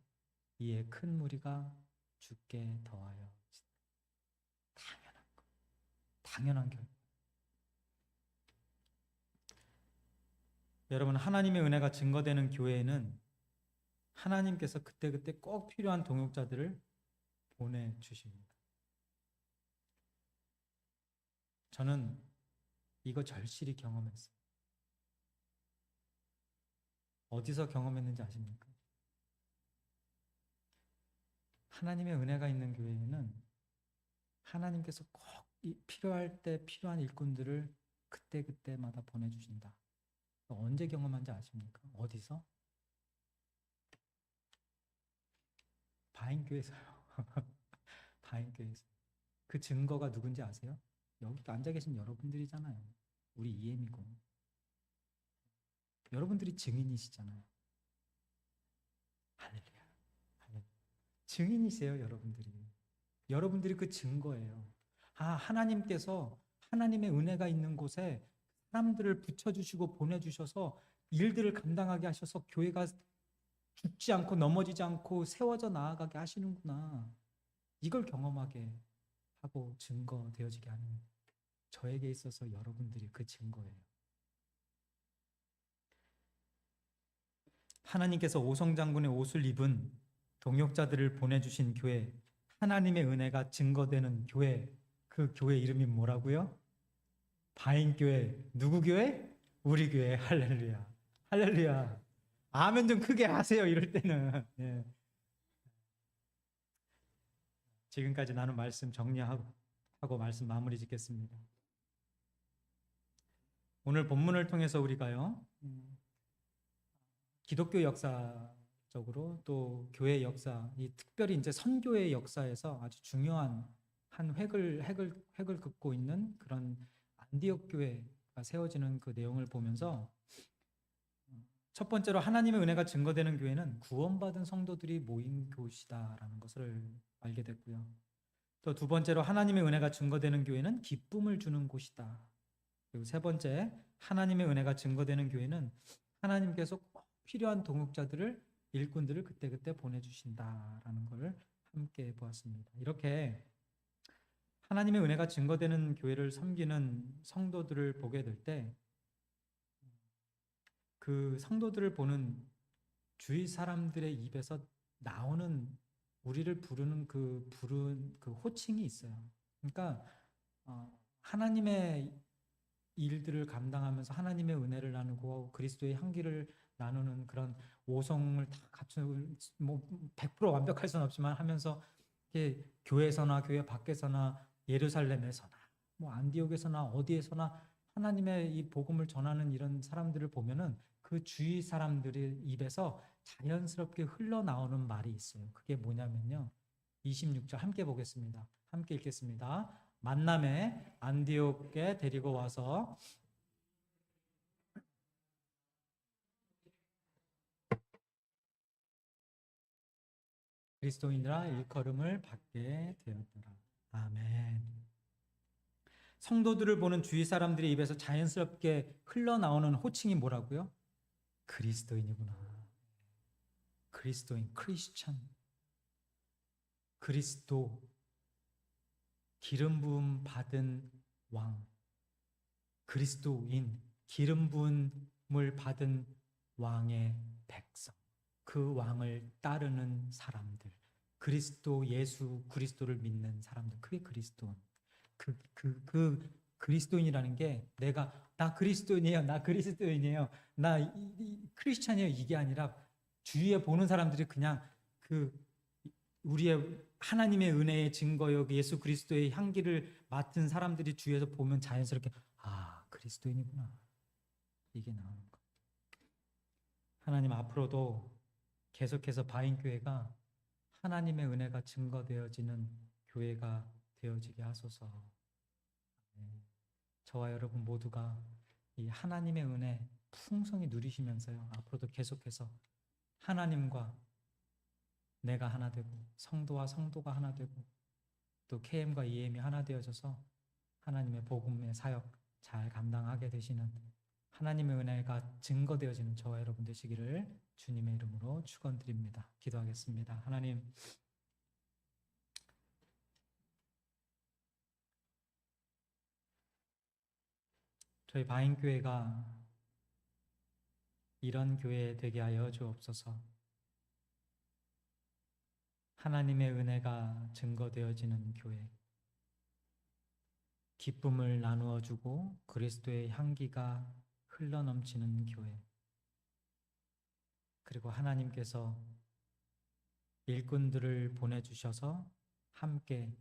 이에 큰 무리가 죽게 더하여. 당연한 거. 당연한 결과. 여러분 하나님의 은혜가 증거되는 교회에는 하나님께서 그때그때 꼭 필요한 동역자들을 보내주십니다. 저는 이거 절실히 경험했어요. 어디서 경험했는지 아십니까? 하나님의 은혜가 있는 교회에는 하나님께서 꼭 필요할 때 필요한 일꾼들을 그때그때마다 보내주신다. 언제 경험한지 아십니까? 어디서? 바인교회에서요. 바인교회에서. 그 증거가 누군지 아세요? 여기 앉아 계신 여러분들이잖아요. 우리 EM이고. 여러분들이 증인이시잖아요. 할렐루야. 할렐루야. 증인이세요, 여러분들이. 여러분들이 그 증거예요. 아, 하나님께서 하나님의 은혜가 있는 곳에 사람들을 붙여주시고 보내주셔서 일들을 감당하게 하셔서 교회가 죽지 않고 넘어지지 않고 세워져 나아가게 하시는구나. 이걸 경험하게 하고 증거되어지게 하는 저에게 있어서 여러분들이 그 증거예요. 하나님께서 오성장군의 옷을 입은 동역자들을 보내주신 교회, 하나님의 은혜가 증거되는 교회, 그 교회 이름이 뭐라고요? 바인교회. 누구 교회? 우리 교회. 할렐루야. 할렐루야. 아멘 좀 크게 하세요. 이럴 때는. 예. 지금까지 나눈 말씀 정리하고 말씀 마무리 짓겠습니다. 오늘 본문을 통해서 우리가요, 기독교 역사적으로 또 교회 역사, 이 특별히 이제 선교의 역사에서 아주 중요한 한 획을 긋고 있는 그런 안디옥 교회가 세워지는 그 내용을 보면서 첫 번째로 하나님의 은혜가 증거되는 교회는 구원받은 성도들이 모인 곳이다라는 것을 알게 됐고요. 또 두 번째로 하나님의 은혜가 증거되는 교회는 기쁨을 주는 곳이다. 그리고 세 번째, 하나님의 은혜가 증거되는 교회는 하나님께서 꼭 필요한 동역자들을, 일꾼들을 그때그때 보내주신다라는 것을 함께 보았습니다. 이렇게 하나님의 은혜가 증거되는 교회를 섬기는 성도들을 보게 될 때 그 성도들을 보는 주위 사람들의 입에서 나오는, 우리를 부르는 그 호칭이 있어요. 그러니까 하나님의 일들을 감당하면서 하나님의 은혜를 나누고 그리스도의 향기를 나누는 그런 오성을 다 갖춘, 뭐 100% 완벽할 수는 없지만 하면서 이렇게 교회에서나 교회 밖에서나 예루살렘에서나 뭐 안디옥에서나 어디에서나 하나님의 이 복음을 전하는 이런 사람들을 보면은 그 주위 사람들의 입에서 자연스럽게 흘러나오는 말이 있어요. 그게 뭐냐면요, 26절 함께 보겠습니다. 함께 읽겠습니다. 만남에 안디옥에 데리고 와서 그리스도인이라 일컬음을 받게 되었더라. 아멘. 성도들을 보는 주위 사람들의 입에서 자연스럽게 흘러나오는 호칭이 뭐라고요? 그리스도인이구나. 그리스도인, 크리스천. 그리스도, 기름 부음 받은 왕. 그리스도인, 기름 부음을 받은 왕의 백성. 그 왕을 따르는 사람들. 그리스도 예수 그리스도를 믿는 사람들. 그게 그리스도인. 그 그리스도인이라는 게 나 그리스도인이에요. 나 그리스도인이에요. 나 크리스찬이에요. 이게 아니라 주위에 보는 사람들이 그냥 우리의 하나님의 은혜의 증거요, 예수 그리스도의 향기를 맡은 사람들이 주위에서 보면 자연스럽게 그리스도인이구나. 이게 나오는 거예요. 하나님 앞으로도 계속해서 바인교회가 하나님의 은혜가 증거되어지는 교회가 되어지게 하소서. 저와 여러분 모두가 이 하나님의 은혜 풍성히 누리시면서요, 앞으로도 계속해서 하나님과 내가 하나 되고 성도와 성도가 하나 되고 또 KM과 EM이 하나 되어져서 하나님의 복음의 사역 잘 감당하게 되시는, 하나님의 은혜가 증거되어지는 저와 여러분 되시기를 주님의 이름으로 축원드립니다. 기도하겠습니다. 하나님, 저희 바인교회가 이런 교회 되게 하여 주옵소서. 하나님의 은혜가 증거되어지는 교회, 기쁨을 나누어 주고 그리스도의 향기가 흘러넘치는 교회, 그리고 하나님께서 일꾼들을 보내주셔서 함께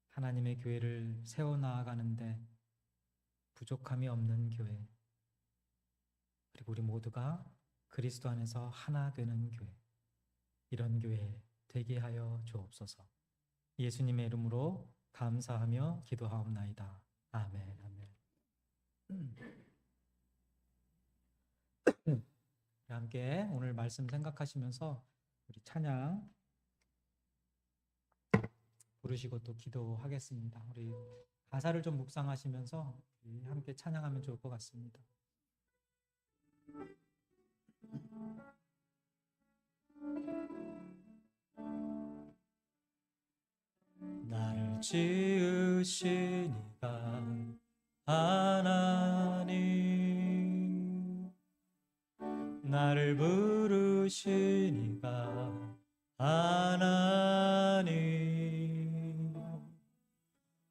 하나님의 교회를 세워나가는데 부족함이 없는 교회, 그리고 우리 모두가 그리스도 안에서 하나 되는 교회, 이런 교회 되게 하여 주옵소서. 예수님의 이름으로 감사하며 기도하옵나이다. 아멘. 아멘. 함께 오늘 말씀 생각하시면서 우리 찬양 부르시고 또 기도하겠습니다. 우리 가사를 좀 묵상하시면서 함께 찬양하면 좋을 것 같습니다. 나를 지으신 이가 하나님, 나를 부르신 이가 하나님,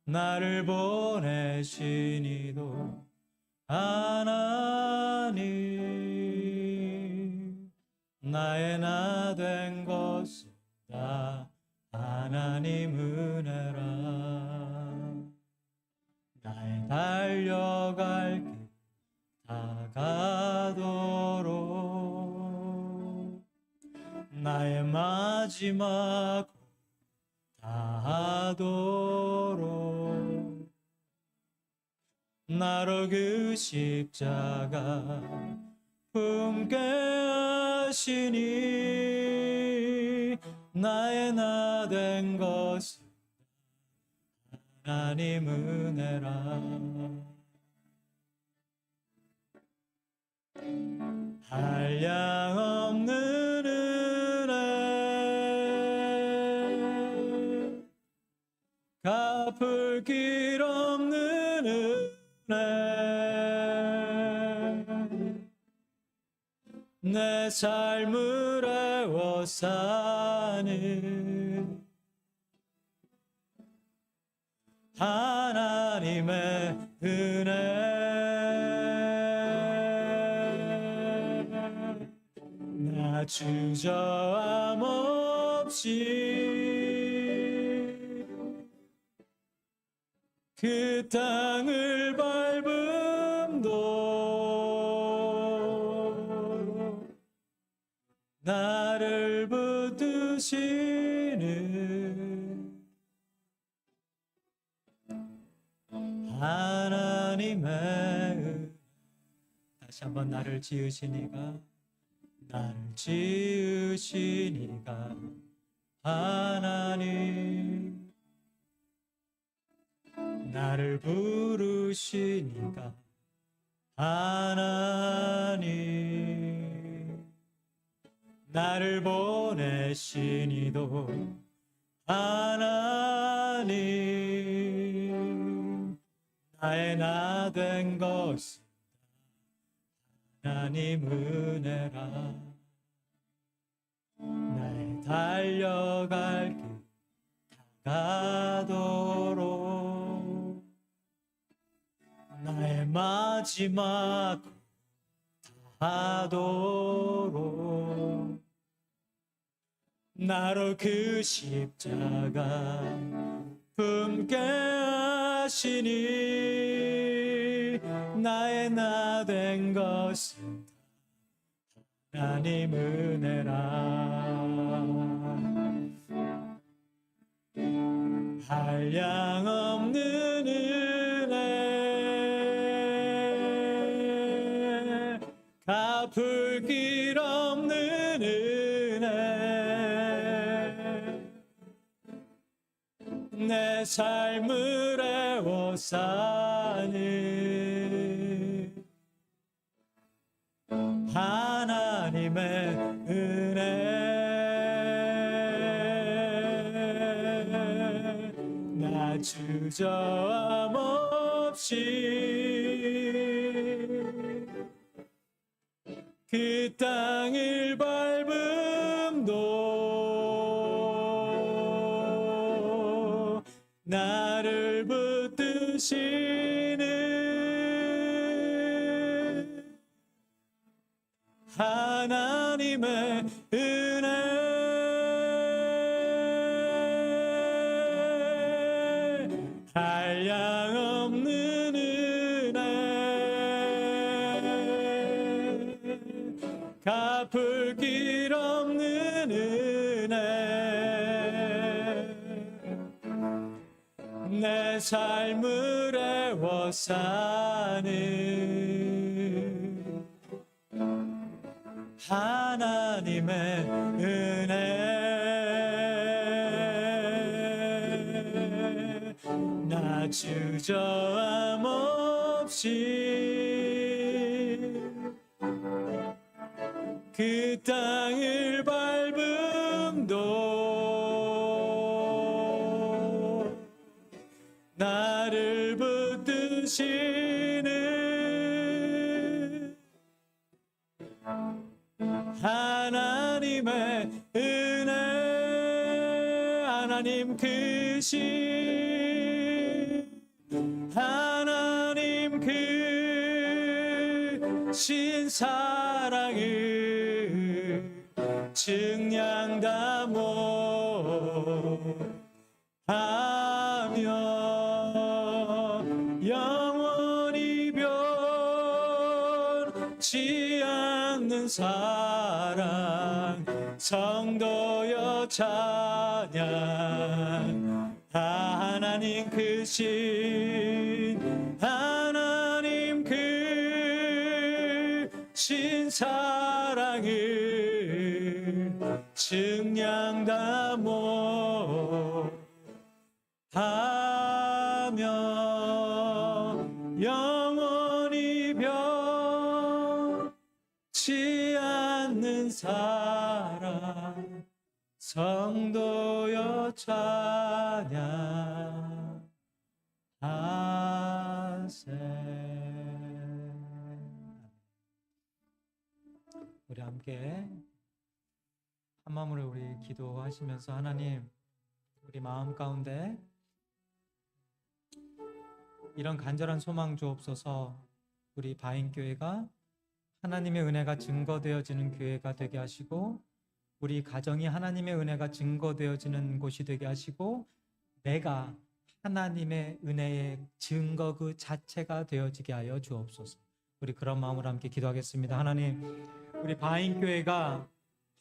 나를 보내신 이도 하나님, 나의 나 된 것은 다 하나님 은혜라. 나의 달려갈 길 다가도록 나의 마지막 다하도록 나로 그 십자가 품게 하시니 나의 나 된 것은 하나님 은혜라. 한량없는 은혜, 갚을 길 없는 은혜, 내 삶을 애워싸는 하나님의 은혜, 나 주저함 없이 그 땅을 밟음도 나를 붙드시는 하나님의 은혜. 다시 한번 나를 지으시니가, 나를 지으시니가 하나님, 나를 부르시니가 하나님, 나를 보내시니도 하나님, 나의 나 된 것은 하나님 은혜라. 나의 달려갈 길 다가도록, 나의 마지막 다하도록, 나로 그 십자가 품게 하시니, 나의 나 된 것은 하나님 은혜라. 한량없는 은혜, 갚을 길 없는 은혜, 내 삶을 애워싸는 하나님의 은혜, 나 주저함 없이 그 땅을 밟음도 나를 붙드시는 하나님의 은혜, 한량없는 은혜, 갚을 길 없는 은혜, 내 삶을 애워싸는 하나님의 은혜, 나 주저함 없이 그 땅을 밟음도 나를 붙드시는 하나님의 은혜, 하나님 크신, 하나님 크신 사랑을 증량 다 못하며 영원히 변치 않는 사랑, 성도여 찬양. 하나님 크신, 하나님 크신 사랑을 증량 다 못하며 영원히 변치 않는 사랑 성도여 찬양하세. 우리 함께 한 마음으로 우리 기도하시면서 하나님, 우리 마음 가운데 이런 간절한 소망 주옵소서. 우리 바인교회가 하나님의 은혜가 증거되어지는 교회가 되게 하시고, 우리 가정이 하나님의 은혜가 증거되어지는 곳이 되게 하시고, 내가 하나님의 은혜의 증거 그 자체가 되어지게 하여 주옵소서. 우리 그런 마음으로 함께 기도하겠습니다. 하나님, 우리 바인교회가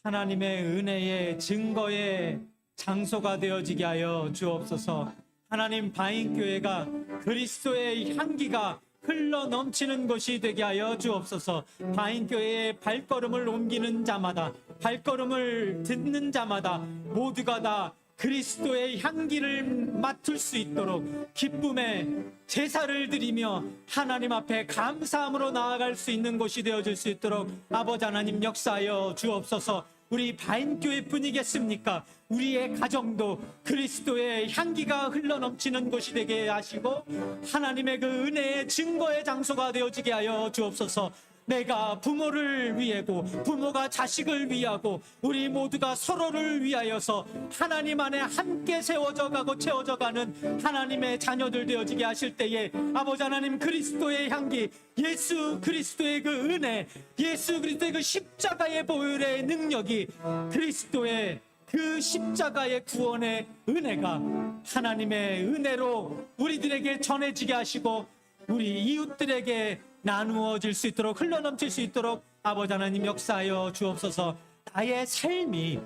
하나님의 은혜의 증거의 장소가 되어지게 하여 주옵소서. 하나님, 바인교회가 그리스도의 향기가 흘러 넘치는 것이 되게 하여 주옵소서. 바인교회의 발걸음을 옮기는 자마다, 발걸음을 듣는 자마다 모두가 다 그리스도의 향기를 맡을 수 있도록 기쁨의 제사를 드리며 하나님 앞에 감사함으로 나아갈 수 있는 곳이 되어질 수 있도록 아버지 하나님 역사하여 주옵소서. 우리 바인교회 뿐이겠습니까? 우리의 가정도 그리스도의 향기가 흘러넘치는 곳이 되게 하시고 하나님의 그 은혜의 증거의 장소가 되어지게 하여 주옵소서. 내가 부모를 위하고 부모가 자식을 위하고 우리 모두가 서로를 위하여서 하나님 안에 함께 세워져 가고 채워져 가는 하나님의 자녀들 되어지게 하실 때에 아버지 하나님, 그리스도의 향기, 예수 그리스도의 그 은혜, 예수 그리스도의 그 십자가의 보혈의 능력이, 그리스도의 그 십자가의 구원의 은혜가 하나님의 은혜로 우리들에게 전해지게 하시고 우리 이웃들에게 나누어질 수 있도록, 흘러넘칠 수 있도록 아버지 하나님 역사하여 주옵소서. 나의 삶이,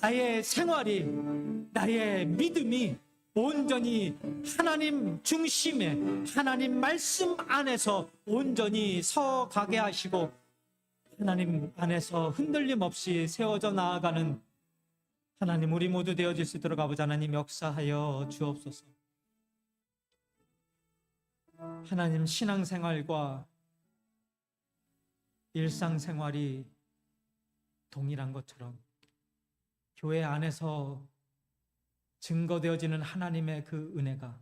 나의 생활이, 나의 믿음이 온전히 하나님 중심에, 하나님 말씀 안에서 온전히 서가게 하시고 하나님 안에서 흔들림 없이 세워져 나아가는 하나님, 우리 모두 되어질 수 있도록 아버지 하나님 역사하여 주옵소서. 하나님, 신앙생활과 일상생활이 동일한 것처럼 교회 안에서 증거되어지는 하나님의 그 은혜가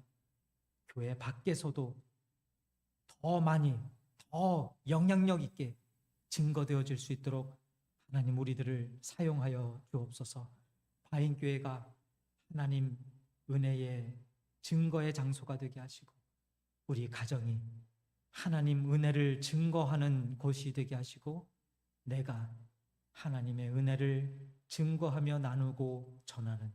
교회 밖에서도 더 많이, 더 영향력 있게 증거되어질 수 있도록 하나님 우리들을 사용하여 주옵소서. 바인교회가 하나님 은혜의 증거의 장소가 되게 하시고 우리 가정이 하나님 은혜를 증거하는 곳이 되게 하시고 내가 하나님의 은혜를 증거하며 나누고 전하는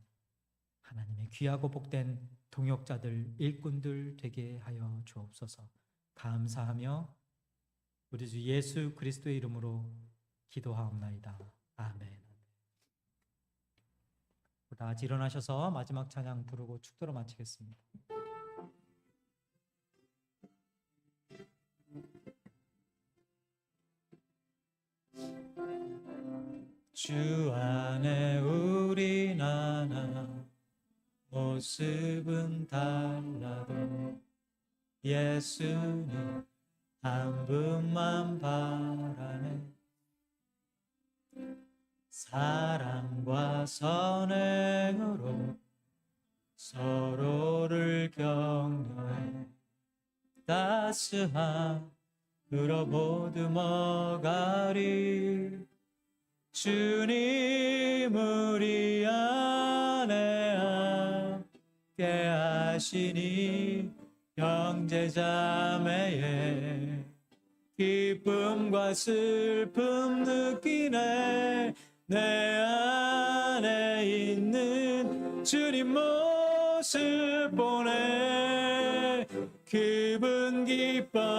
하나님의 귀하고 복된 동역자들, 일꾼들 되게 하여 주옵소서. 감사하며 우리 주 예수 그리스도의 이름으로 기도하옵나이다. 아멘. 다 같이 일어나셔서 마지막 찬양 부르고 축도로 마치겠습니다. 주 안에 우린 하나, 모습은 달라도 예수님 한 분만 바라네. 사랑과 선행으로 서로를 격려해 따스한 으로 보듬어가리. 주님 우리 안에 함께 하시니 형제자매의 기쁨과 슬픔 느끼네. 내 안에 있는 주님 모습 보네. 기분 기뻐하시네.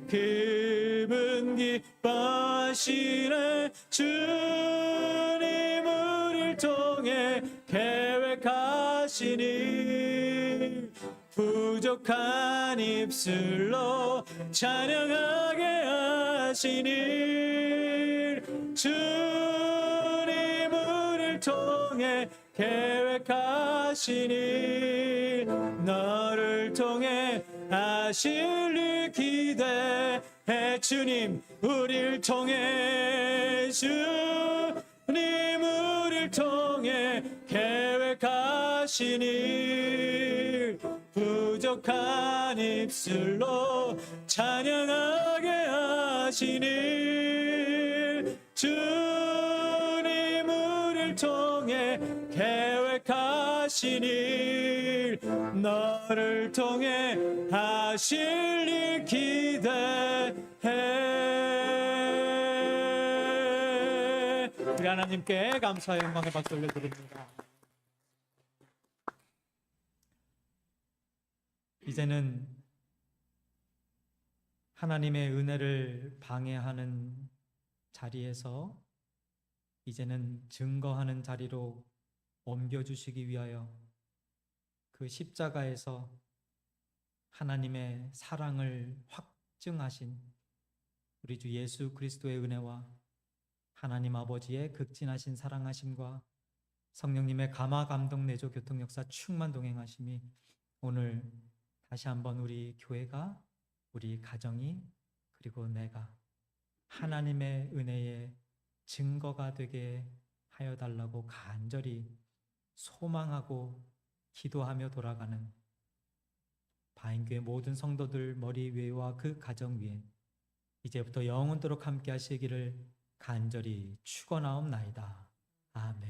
기분 기뻐하시네. 주님 우리를 통해 계획하시니 부족한 입술로 찬양하게 하시니 주님 우리를 통해 계획하신 일, 너를 통해 하실 일 기대해. 주님 우릴 통해, 주님 우릴 통해 계획하신 일, 부족한 입술로 찬양하게 하신 일, 주님 우릴 통해 계획하신 일, 너를 통해 하실 일 기대해. 우리 하나님께 감사의 영광의 박수 올려드립니다. 이제는 하나님의 은혜를 방해하는 자리에서 이제는 증거하는 자리로 옮겨주시기 위하여 그 십자가에서 하나님의 사랑을 확증하신 우리 주 예수 그리스도의 은혜와 하나님 아버지의 극진하신 사랑하심과 성령님의 감화 감동 내조 교통 역사 충만 동행하심이 오늘 다시 한번 우리 교회가, 우리 가정이, 그리고 내가 하나님의 은혜의 증거가 되게 하여 달라고 간절히 소망하고 기도하며 돌아가는 바인교회 모든 성도들 머리 위와 그 가정 위에 이제부터 영원토록 함께 하시기를 간절히 축원하옵나이다. 아멘.